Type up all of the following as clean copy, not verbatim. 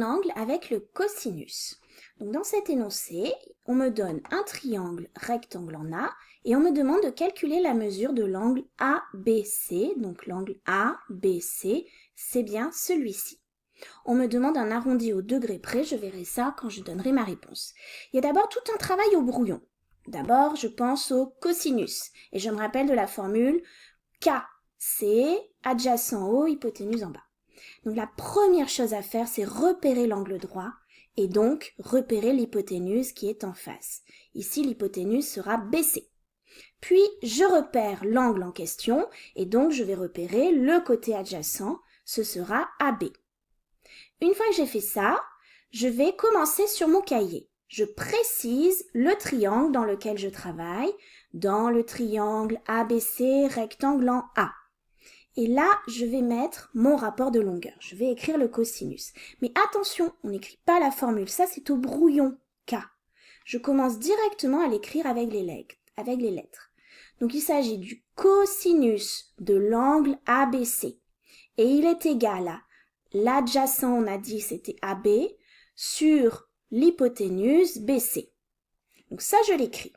angle avec le cosinus. Donc dans cet énoncé, on me donne un triangle rectangle en A et on me demande de calculer la mesure de l'angle ABC. Donc l'angle ABC, c'est bien celui-ci. On me demande un arrondi au degré près, je verrai ça quand je donnerai ma réponse. Il y a d'abord tout un travail au brouillon. D'abord, je pense au cosinus et je me rappelle de la formule K, c'est adjacent au, hypoténuse en bas. Donc la première chose à faire, c'est repérer l'angle droit et donc repérer l'hypoténuse qui est en face. Ici, l'hypoténuse sera BC. Puis, je repère l'angle en question et donc je vais repérer le côté adjacent, ce sera AB. Une fois que j'ai fait ça, je vais commencer sur mon cahier. Je précise le triangle dans lequel je travaille, dans le triangle ABC rectangle en A. Et là, je vais mettre mon rapport de longueur. Je vais écrire le cosinus. Mais attention, on n'écrit pas la formule. Ça, c'est au brouillon K. Je commence directement à l'écrire avec les lettres. Donc, il s'agit du cosinus de l'angle ABC. Et il est égal à l'adjacent, on a dit c'était AB, sur l'hypoténuse BC. Donc ça, je l'écris.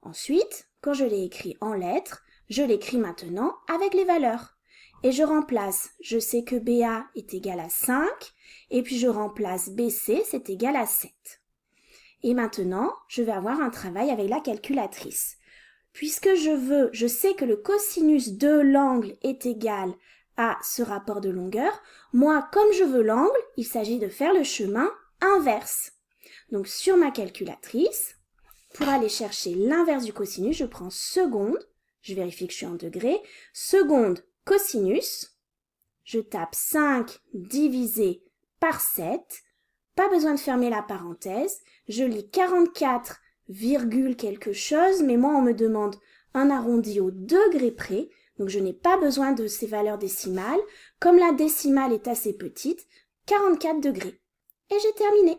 Ensuite, quand je l'ai écrit en lettres, je l'écris maintenant avec les valeurs. Et je remplace, je sais que BA est égal à 5, et puis je remplace BC, c'est égal à 7. Et maintenant, je vais avoir un travail avec la calculatrice. Puisque je sais que le cosinus de l'angle est égal à ce rapport de longueur, moi, comme je veux l'angle, il s'agit de faire le chemin inverse. Donc, sur ma calculatrice, pour aller chercher l'inverse du cosinus, je prends seconde, je vérifie que je suis en degrés, seconde cosinus, je tape 5 divisé par 7, pas besoin de fermer la parenthèse, je lis 44, quelque chose, mais moi on me demande un arrondi au degré près, donc je n'ai pas besoin de ces valeurs décimales, comme la décimale est assez petite, 44 degrés. Et j'ai terminé.